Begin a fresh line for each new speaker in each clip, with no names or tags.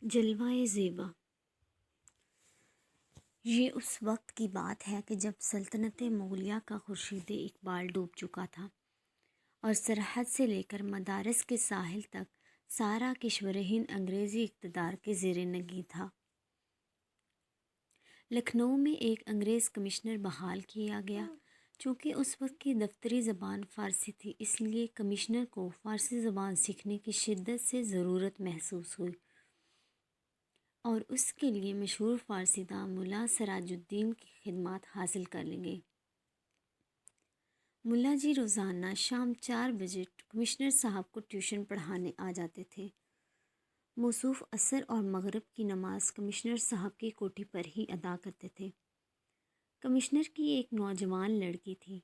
جلوۂ زیبا۔ یہ اس وقت کی بات ہے کہ جب سلطنت مغلیہ کا خورشید اقبال ڈوب چکا تھا اور سرحد سے لے کر مدارس کے ساحل تک سارا کشور ہند انگریزی اقتدار کے زیر نگیں تھا۔ لکھنؤ میں ایک انگریز کمشنر بحال کیا گیا۔ چونکہ اس وقت کی دفتری زبان فارسی تھی، اس لیے کمشنر کو فارسی زبان سیکھنے کی شدت سے ضرورت محسوس ہوئی اور اس کے لیے مشہور فارسی داں ملا سراج الدین کی خدمات حاصل کر لی گئی۔ ملا جی روزانہ شام 4 بجے کمشنر صاحب کو ٹیوشن پڑھانے آ جاتے تھے۔ موصوف عصر اور مغرب کی نماز کمشنر صاحب کی کوٹھی پر ہی ادا کرتے تھے۔ کمشنر کی ایک نوجوان لڑکی تھی۔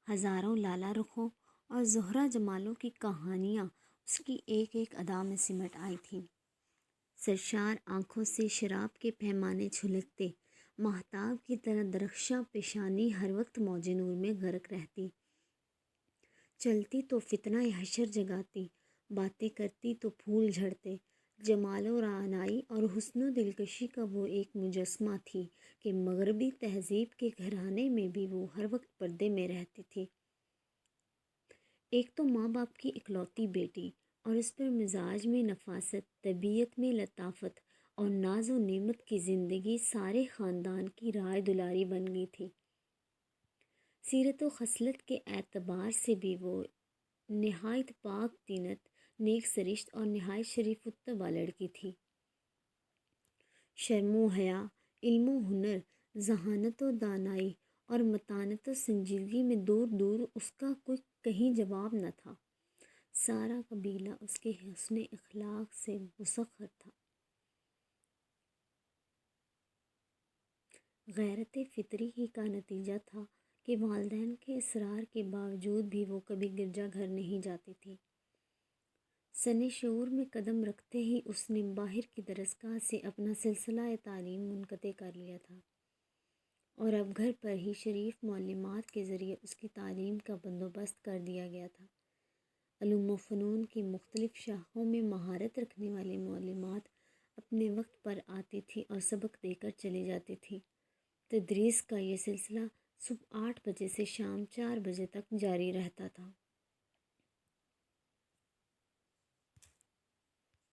ہزاروں لالا رخوں اور زہرہ جمالوں کی کہانیاں اس کی ایک ایک ادا میں سمٹ آئی تھیں۔ سرشار آنکھوں سے شراب کے پیمانے چھلکتے، ماہتاب کی طرح درخشاں پیشانی ہر وقت موج نور میں غرق رہتی۔ چلتی تو فتنہ حشر جگاتی، باتیں کرتی تو پھول جھڑتے۔ جمال و رعنائی اور حسن و دلکشی کا وہ ایک مجسمہ تھی کہ مغربی تہذیب کے گھرانے میں بھی وہ ہر وقت پردے میں رہتی تھی۔ ایک تو ماں باپ کی اکلوتی بیٹی اور اس پر مزاج میں نفاست، طبیعت میں لطافت اور ناز و نعمت کی زندگی سارے خاندان کی رائے دلاری بن گئی تھی۔ سیرت و خصلت کے اعتبار سے بھی وہ نہایت پاک طینت، نیک سرشت اور نہایت شریف الطبع لڑکی تھی۔ شرم و حیا، علم و ہنر، ذہانت و دانائی اور متانت و سنجیدگی میں دور دور اس کا کوئی کہیں جواب نہ تھا۔ سارا قبیلہ اس کے حسن اخلاق سے مسخر تھا۔ غیرت فطری ہی کا نتیجہ تھا کہ والدین کے اصرار کے باوجود بھی وہ کبھی گرجا گھر نہیں جاتی تھی۔ سن شعور میں قدم رکھتے ہی اس نے باہر کی درسگاہ سے اپنا سلسلہ تعلیم منقطع کر لیا تھا اور اب گھر پر ہی شریف معلمات کے ذریعے اس کی تعلیم کا بندوبست کر دیا گیا تھا۔ علوم و فنون کی مختلف شاخوں میں مہارت رکھنے والی معلمات اپنے وقت پر آتی تھیں اور سبق دے کر چلی جاتی تھیں۔ تدریس کا یہ سلسلہ صبح 8 بجے سے شام 4 بجے تک جاری رہتا تھا۔